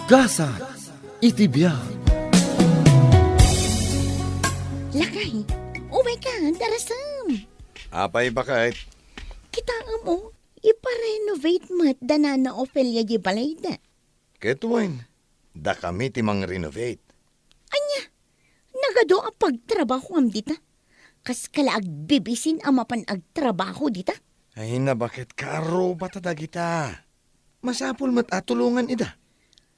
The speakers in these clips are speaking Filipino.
Gasa, itibiyag. Lakay, oh my God, darasam. Apay bakit? Kita mo, iparenovate mat danana Ophelia di balayda. Ketuin, da kami timang renovate. Anya, nagado ang pagtrabaho am dita. Kas kalaag bibisin ang mapan agtrabaho dita. Ay na bakit karo bata dagita? Masapul mat atulungan ida.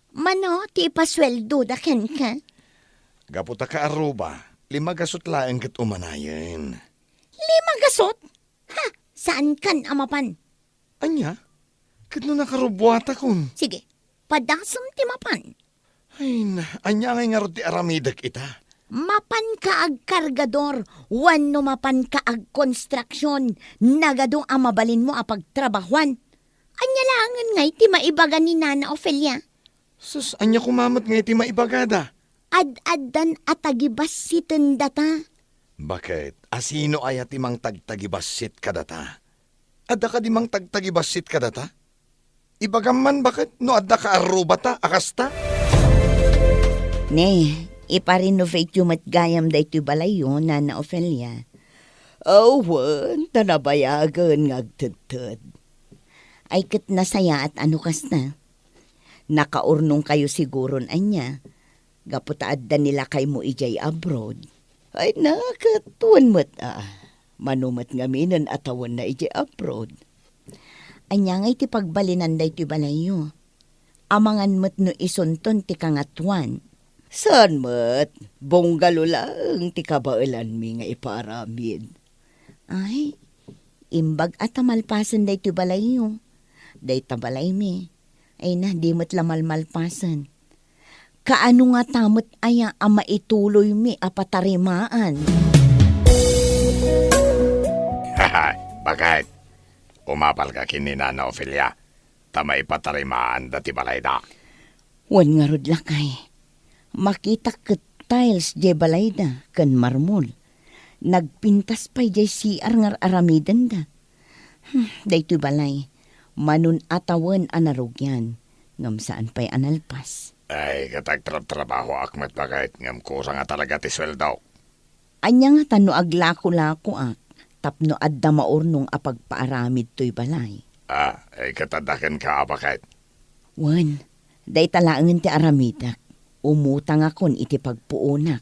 Mano, ti ipasweldo da ken ka. Gaputa ka aruba, 5 gasot laeng kat umanayan. 5 gasot? Ha, saan kan amapan? Anya? Kat no nakarubuata kun. Sige, padasam ti mapan. Ay na, anya ngay nga ti aramidak ita. Mapan ka ag kargador, wano mapan ka ag konstruksyon, nagado ang mabalin mo apag trabahuan. Anya langan ngay ti maibaga ni Nana Ophelia. Sus, anya kumamat ngay ti maibagada. Ad-addan atagibas si tendata. Bakit? Asino aya timang tagtagibasit kadata? Adda ka dimang tagtagibasit kadata? Ibagaman bakit? No adda ka arubata, akasta? Ne, iparenovate yung matgayam da ito'y balayo, Nana Ophelia. Awan, tanabayagan ngagtagtad. Ay kat nasaya at ano kas na. Nakaurnong kayo siguron anya. Gaputaad da nila kay mo ijay abroad. Ay nakatuan mat manumat nga minan atawan na ijay abroad. Anya nga iti pagbalinan da ito'y balayo. Amangan mat no isunton ti kangatuan. Saan mat? Bonggalo lang ti kabailan mi nga iparamid. Ay, imbag at tamalpasan da ito'y balayo. Day tabalay mi. Ay na, di mat lamalmalpasan. Kaano nga tamot aya ang maituloy mi apatarimaan? Haha, bakit? Umapal ka kini Nana Ophelia. Tamay patarimaan dati balayda. Wan nga rod lakay. Makita ket tiles je balayda ken marmol. Nagpintas pa'y jay siar ngar aramidan da. Daytoy balay. Manun atawan anarugyan. Ngam saan pa'y analpas. Ay, katagtrabaho akmat bakit ngam kusa nga talaga ti sweldo. Anya nga tano aglako-lako ak. Tapno adda maurnong apagpaaramid to'y balay. Ay katadakan ka bakit? Wan, day talaangan ti aramidak. Umutang akon iti pagpuunak.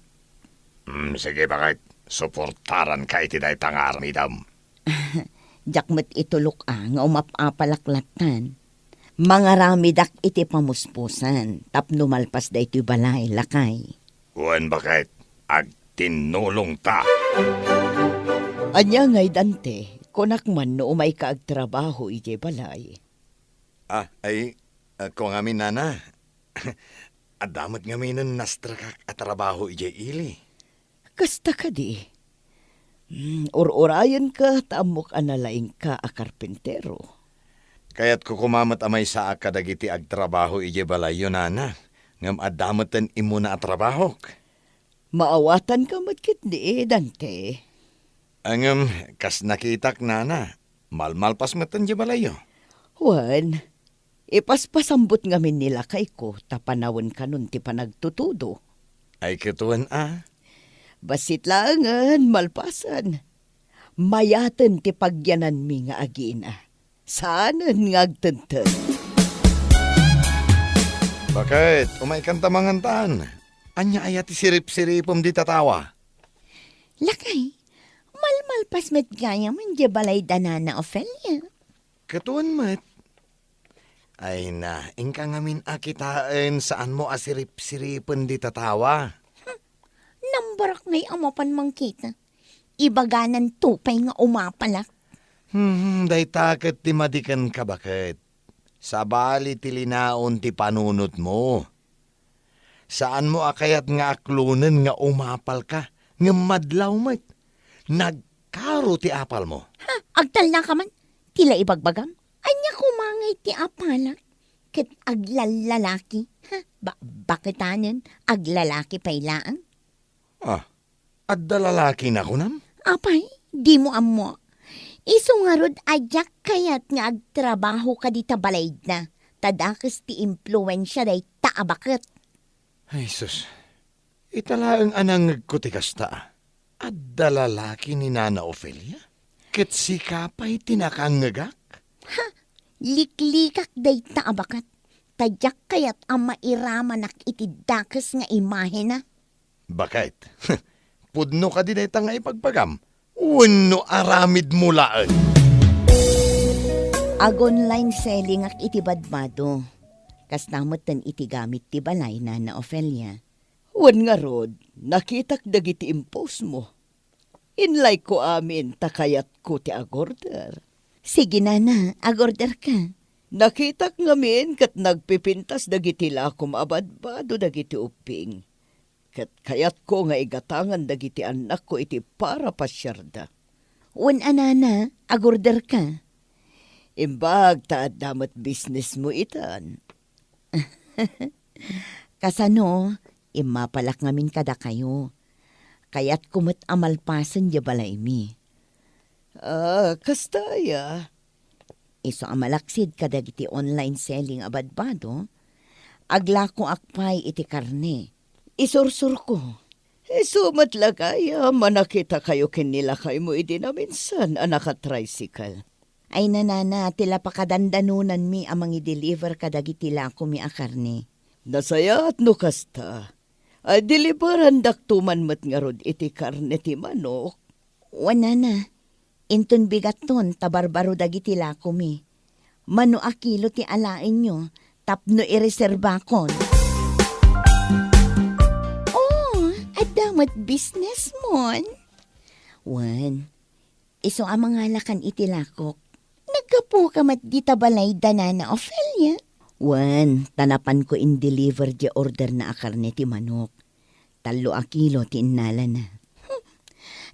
Sige bakit? Suportaran ka iti day tangar midam. Jakmet itulok nga umapapalaklatan. Mga ramidak iti pamuspusan. Tapno malpas da iti balay, lakay. Kuan bakit? Ag tinulong ta. Anya ngay Dante, kunak man no umay ka agtrabaho iti balay. Kung amin nana. Adamat nga minan nastrakak at trabaho ije ili. Kasta ka di. Ur-urayan ka, taamok analaing ka a karpentero. Kaya't kukumamat amay sa akadagiti agtrabaho ije balayo nana. Ngam adamatan imuna at trabaho. Maawatan ka matkit di Dante. Angam, kas nakitak nana. Malmalpas matan ije balayo. Juan, ipaspasambot ngamin nila kay ko, tapanawon ka nun ti panagtutudo. Ay kituan Basit langan, malpasan. Mayaten ti pagyanan mi nga agina. Saanan nga agtenteng. Bakit? Umay kanta mangantaan. Anya aya ti sirip-siripom di tatawa. Lakay, malmalpas met gaya man di balay danana Ophelia. Katuan mat. Ay na, ingka ngamin akitain saan mo asirip-siripen di tatawa. Nambarak ngay amapan mangkita. Ibaganan tupay nga umapalak. Day taket ti madikan ka bakit? Sa bali ti linaon ti panunot mo. Saan mo akayat nga aklunen nga umapal ka? Nga madlaw mat. Nagkaro ti apal mo. Agtal na ka man. Tila ibagbagam. Anya kumangay ti apalak. Ket aglalalaki. Bakitanen? Aglalaki pailaan? Adda lalaki na kunam? Apay, di mo amo. Iso nga rod ajak kayat nga agtrabaho ka di tabalay na. Tadakas ti impluensya day abakit. Ay, sus. Italaang anang nagkutikasta. At dalalaki ni Nana Ofelia? Ket si Kapay tinakangagak? Liklikak day ta abakat. Tadyak kayat ang mairamanak itidakas nga imahe na. Bakit? Pudno ka din nga ipagpagam. Uno aramid mulaan. Ag-online selling ak itibadbado. Kastamatan itigamit ti balay na Ofelia. Wan nga rod, nakitak dagiti impos mo. Inlay ko amin, takayat ko ti agorder. Sige na, agorder ka. Nakitak ngamin kat nagpipintas dagiti lakom abadbado dagiti uping. Kat kayat ko nga igatangan dagiti anak ko iti para pasyarda. Wan anana, agorder ka. Imbag taad damat business mo itan. Kasano, imapalak ngamin kada kayo. Kaya't kumot amalpasan di balay mi. Kastaya. Iso amalaksid kadagiti online selling abadbado. Agla ko akpay iti karne. Isursur ko. Sumat lagaya, manakita kayo kinilakay mo idi na minsan, tricycle. Ay nanana, tila pakadandanunan mi amang i-deliver kadagiti lako mi a karne. Nasaya at no kasta. Ay dilibaran daktuman mat nga rod iti karne ti manok. Wana na, inton bigat ton tabarbaro dagiti lako mi. Mano a kilo ti alain nyo, tapno ireserba kon. Oh, adamat business mon. Wan, iso ang mga lakan iti lakok. Nagkapo ka mat di tabalay danana Ofelia. Wan, tanapan ko in-deliver di order na akarne ti manok. 3 kilo ti innala na.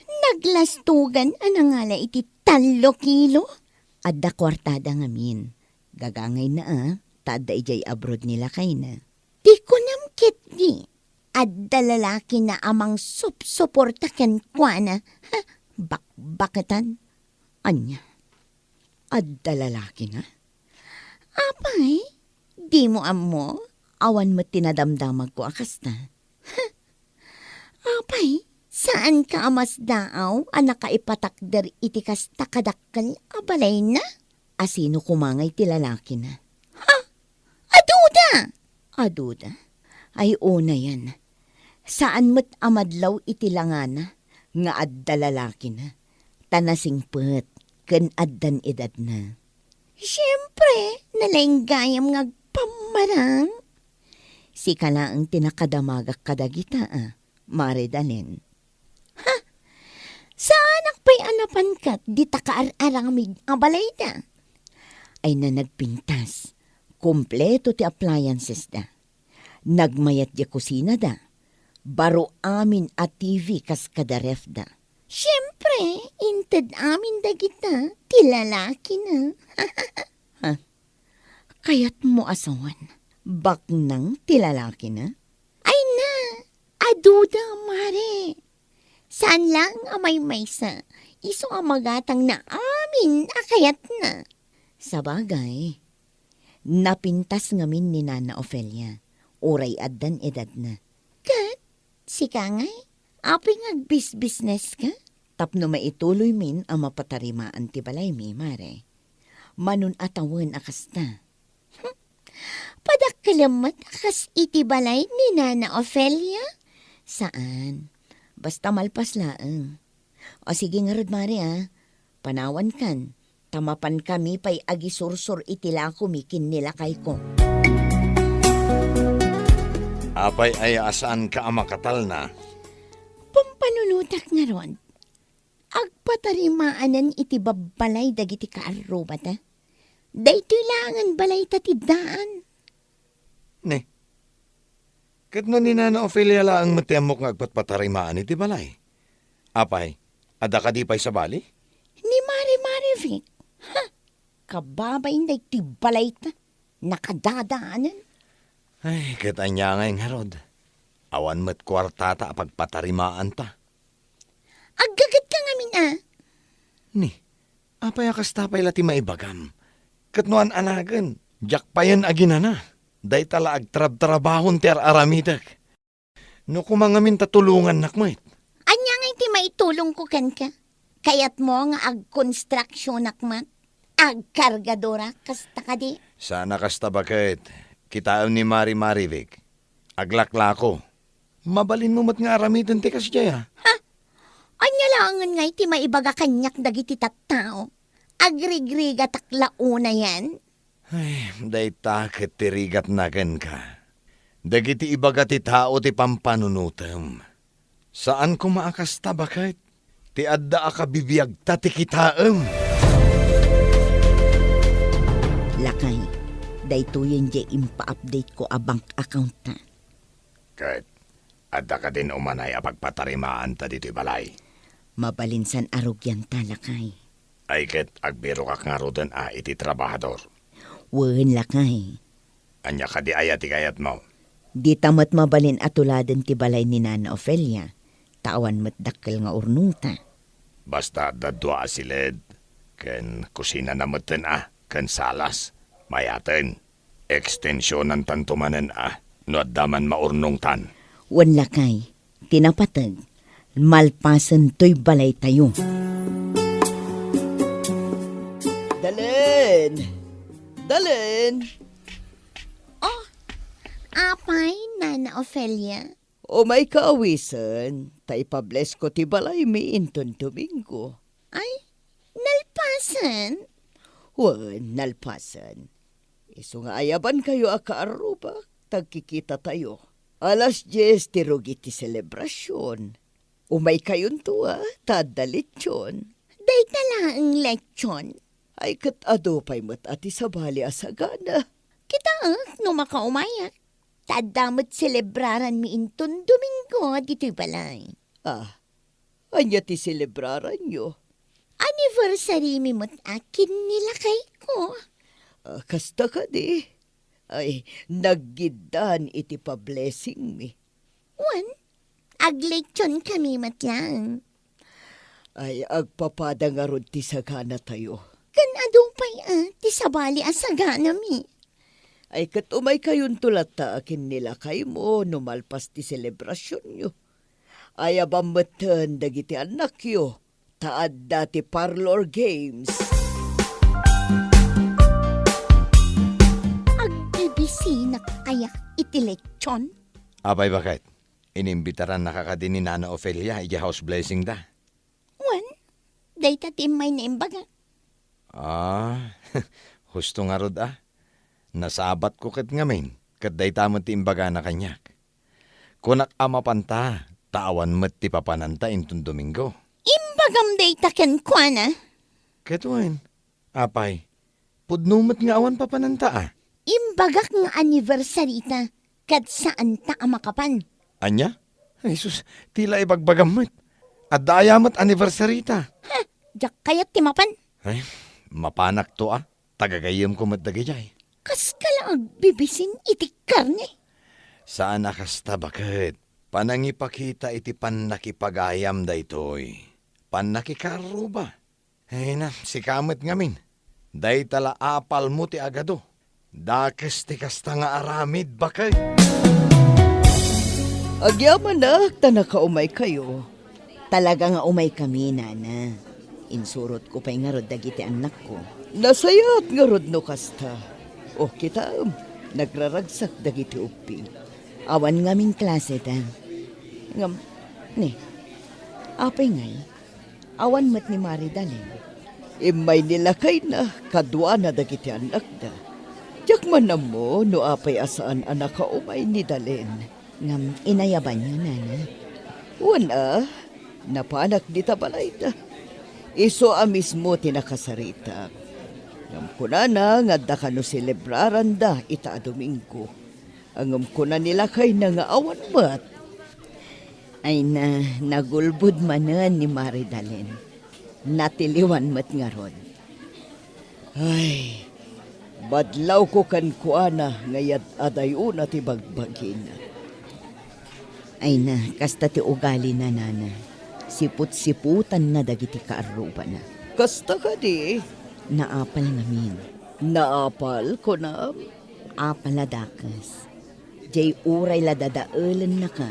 Naglastugan anangala iti 3 kilo? Adda kwartada ngamin. Gagangay na tada ijay abroad nila kay na. Di ko namkit di. Adda lalaki na amang suporta ken kwa na. Bakbakatan. Anya. Adda lalaki na? Apay, di mo amo, awan mo tinadamdamag ko akas na. Apay, saan ka amas daaw, anak ka ipatakder iti kas takadakkal abalay na? Asino kumangay ti lalaki na? Ha? Aduda! Aduda? Ay una yan. Saan mo't amadlaw iti langana, nga adda lalaki na? Tanasing pet. Ken addan edad na. Siyempre, nalenggayam nga pamarang. Si kalaang tinakadamagak kadagita Mare Dalen. Ha? Saan akpay anapan kat di takaar-aramid abalay da? Ay na nagpintas. Kompleto ti appliances da. Nagmayat di kusina da. Baro amin at TV kas kada ref da. Siyempre, inted amin dagita, tilalaki na. Ha? Kaya't mo asawan, baknang tilalaki na? Ay na, aduda, mare. Saan lang amay maysa, iso ang magatang na amin, akayat na. Sabagay, napintas ngamin ni Nana Ofelia, oray addan edad na. Kat, si Kangay? Apay business ka? Tapno maituloy min ang mapatarimaan ti balay mi, mare. Manun atawan akas na. Padakalamat akas iti balay ni Nana Ofelia? Saan? Basta malpas laang. O sige nga rod, mare Panawan kan. Tamapan kami pa'y agisursur iti lako mi kinilakay ko. Apay ay asaan ka amakatal na? Pampanunutak nga ron. Agpatarimaanan iti babbalay dagiti kaarubat Daytoy langan balay tatidaan. Ne. Kat no ni Nana Ofelia laang matemok nga agpatpatarimaan iti balay. Apay, ada ka di pa'y sa bali? Ni Mari Vic. Ha? Kababay na iti balay ta. Nakadadaanan. Ay, katanya nga yung harod. Awan mo't kwartata pagpatarimaan ta. Aggagat ka ngamin Ni, apay akas tapay lati maibagam. Katnuan anagan, jak pa yan aginana. Day tala agtrab-trabahon ti aramidak. No kumangamin tatulungan nakmat. Anya nga iti maitulong ko kan ka. Kayat mo nga ag-construction nakmat. Ag-kargadora kasta ka di. Sana kasta bakit. Kitaam ni Mari Marivik. Aglakla ko. Mabalin mo mat nga aramidan ti kasya. Anya langan nga iti maibaga kanyak dagiti tattao. Agrigriga taklauna yan. Ay, day takit tirigat nagan ka. Dagiti ibaga ti tao ti pampanunutem. Saan ko maakasta bakit? Ti adda ka bibiyag ta ti kitaem. Lakay, daytoyen je impa-update ko a bank account na. Kat, adda ka din umanay a pagpatarimaan ta dito'y balay. Mabalinsan arugyan ta, lakay. Ay ket, agbiro kak nga rodan iti trabahador. Wen, lakay. Anya ka di ayat ikayat mo. Di tamat mabalin atuladan ti balay ni Nana Ofelia. Tawan mat dakkel nga urnungta. Basta dadwa asilid. Ken kusina na maten ken salas. Mayaten. Ekstensyon ng tantumanen no addaman maurnong tan. Wen, lakay. Tinapatag. Malpasan to'y balay tayo. Dalen! Dalen! Apay, Nana Ofelia. O may kaawisan, tay pables ko ti balay mi inton Domingo. Ay, nalpasan. Wan, nalpasan. Iso nga ayaban kayo akaaruba, tagkikita tayo. Alas 10 ti rugi ti selebrasyon. Umay kayon tuwa, tadalityon. Day tala ang lechon. Ay kat adopay mat ati sa bali asagana. Kita no makaumayak. Tadamot celebraran mi inton Domingo dito'y balay. Anya ti selebraran nyo. Anniversary mi mo't akin nila kay ko. Kasta ka di. Ay, naggidan iti pa-blessing mi. Wan, aglechon kami matlang. Ay, agpapada nga rod ti sagana tayo. Kan adupay ti sabali asagana mi. Ay, kat umay kayon tulat ta akin nila kay mo, numalpas ti selebrasyon nyo. Ay, abamatan dagiti anak yo, taad dati parlor games. Agbibisi na kaya iti lechon. Abay bakit? Inimbitaran nakakadin ni Nana Ofelia, iti house blessing da. Wan, day tatim may naimbaga. Husto nga rod Nasabat ko kat ngamin, kat day tamot ti imbaga na kanyak. Kunak amapanta, tawan met ti papananta intun Domingo. Imbagam day taken kwa na. Ketuin, apay, pudnumet nga awan papananta Imbagak nga anniversary ta. Kad saan ta amakapan. Anya? Ay sus, tila ibagbagamit. At dayamat anniversary ta. Jak kayat timapan. Ay, mapanak to Tagagayam ko matdagijay. Kas ka lang bibisin iti karne. Saan nakasta bakit? Panangipakita iti panakipagayam da itoy. Panakikaruba. Ay na, si kamit ngamin. Day tala apal mo ti agado. Dakes ti kasta nga aramid bakit? Agyaman na, tanakaumay kayo. Talaga nga umay kami, Nana. Insurot ko pa'y nga rod dagiti anak ko. Nasayat nga rod no kasta. O kita, nagraragsak dagiti uping. Awan ngaming klase ta. Ngam, apay ngay, awan mat ni Mari Dalen. Imay nila kay na, kadwa na dagiti anak da. Diyak man na mo, no apay asaan anak ka umay ni Dalen. Ngam, inayaban niyo, Nana. Wana, napanak di tabalay da. Iso mismo tinakasarita. Ngam kuna na, nga da ka no celebraran da, ita Domingo. Angam kuna nila kay na nga awan mat. Ay na, nagulbud manan ni Mari Dalen. Natiliwan mat nga rod. Ay, badlaw ko kan kuana ngayad adayo na ti bagbagin. Ay na, kasta ti ugali na, Nana. Siput-siputan na dagiti kaaruba na. Kasta ka di, Naapal ngamin. naapal ko na. Apaladakas. Jay uray la dadaalan na ka,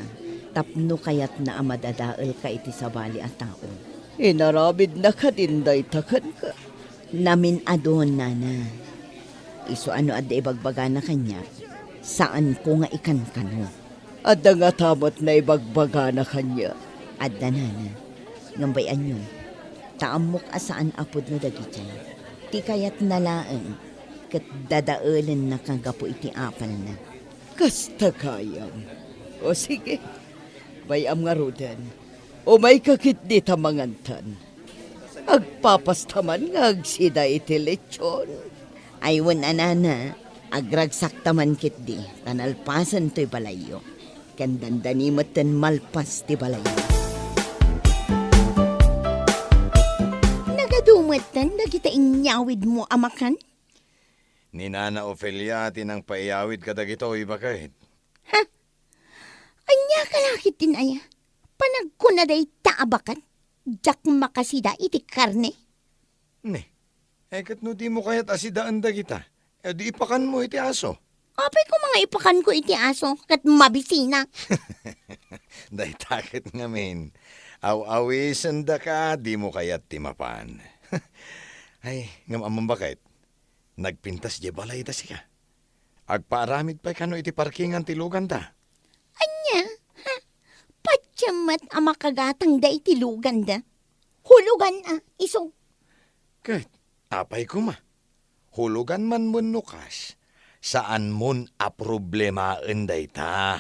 tapno kayat na amadadaal ka iti sabali at tao. Inarabid na ka din daytakan ka. Namin adon, nana. Iso ano adda ibagbaga na kanya, saan ko nga ikan kano. Adda nga tamot na ibagbaga na kanya. Adda, nana. Ngambayan yun. Taamok asaan apod no dagiti. Ti kayat nalaan, kat dadaalan na kagapo iti apal na. Kasta kayam. O sige, bayam nga rudan. O may kakit di tamangantan. Agpapastaman nga agsida iti lechon. Aywan anana, agragsak taman kit di, tanalpasan to'y balayo. Kandandanimatan malpas ti balayo. Nagadumatan na kita inyawid mo amakan? Ni Nana Ofelia tinang paiyawid ka dagito ibakit. Anya kalakit din aya. Panagkuna day taabakan. Jak makasida iti karne. Ne, kat no di mo kaya't asidaan dagita. E di ipakan mo iti aso. Apay ko mga ipakan ko iti aso kat mabisina. Day takit ngamin. Aw-awisan da ka, di mo kaya't timapan. Ay, ngamamang bakit? Nagpintas di balay da siya. Agpaaramid pa'y kano iti parkingan tilugan da. Anya, ha? Patyamat ang makagatang da itilugan da. Hulugan iso. Kat, apay ko ma. Hulugan man mo nukas. Saan mon a problema enday ta?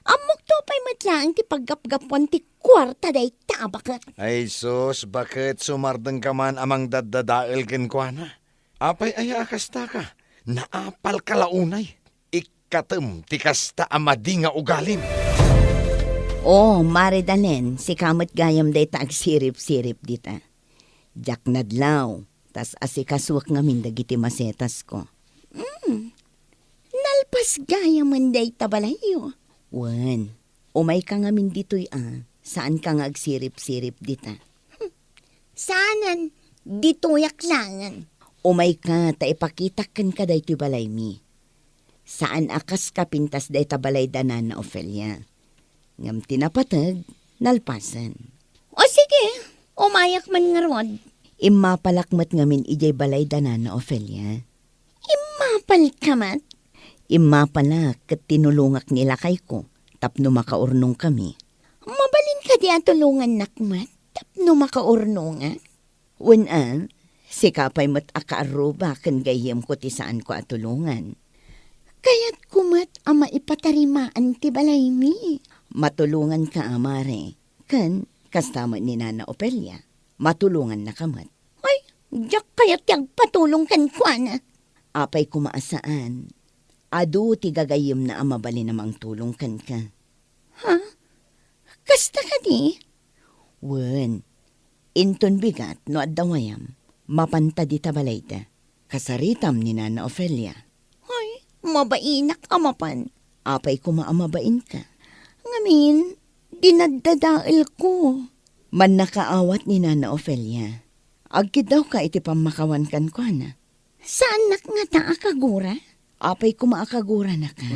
Amok to pa'y matlaang ti paggapgapuan ti kwarta day tabakat. Ay sus, bakit sumardeng ka man amang daddadael kenkwana? Apay ay akasta ka. Naapal ka launay. Ikatem ti kasta amadi nga ugalim. Oh, maridalen, si kamot gayam day taag sirip-sirip dita. Jak nadlaw, tas asikaswak ngamin dagiti masetas ko. Nalpas gayaman day tabalayo. Wan, umay ka ngamin dito'y saan ka nga agsirip-sirip dita? Saanan, dito'y aklangan. Umay ka, taipakitakan ka day to'y balay mi. Saan akas ka pintas day tabalay danan na Ofelia? Ngam tinapatag, nalpasan. O sige, umayak man nga rod. Imapalakmat ngamin ijay balay danan na Ofelia. Imapal kamat? Imapalak kat tinulungak nila kay ko, tapno makaurnong kami. Mabalin ka di ang tulungan nakmat, tapno makaurnong Unan, si kapay mo't akaaruba kan gayem ko ti saan ko atulungan. Kaya't kumat ama ipatarimaan ti balay mi. Matulungan ka amare, kan kastama ni Nana Ofelia. Matulungan na kamat. Ay, jak kaya't yung patulong kan kwa na. Apay kumaasaan. Adu ti gagayim na amabali namang tulong kan ka. Ha? Kasta ka di? Wen, inton bigat no addawayam. Mapanta di tabalayta. Kasaritam ni Nana Ofelia. Ay, mabainak amapan. Apay kumaamabain ka. Ngamin, dinadadaal ko. Man nakaawat ni Nana Ofelia. Agkid daw ka iti pamakawan kan ko na. Saan nak nga ta akagura? Apay kumaakagura na ka.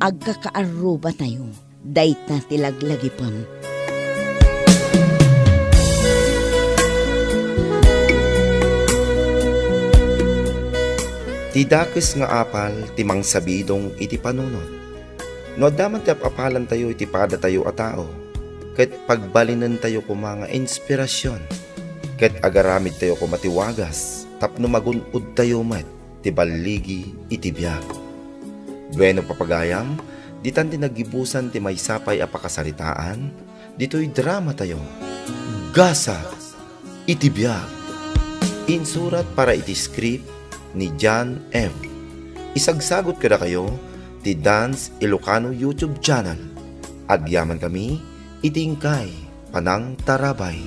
Agkakaaruba tayo. Dayta tilaglagi pam. Tidakes nga apal timang sabidong iti panunod. No daman ti apalan tayo iti pada tayo a tao. Ket pagbalinan tayo ko mga inspirasyon. Ket agaramid tayo ko matiwagas. Tapno magunod tayo met ti baligi iti biag. Bueno papagayam, ditan ti nagibusan ti may sapay a pakasaritaan. Dito'y drama tayo. Gasa iti biag. Insurat para iti script ni John M. Isagsagot kada kayo ti Dance Ilocano YouTube channel. Agyaman kami itingkay Panang Tarabay.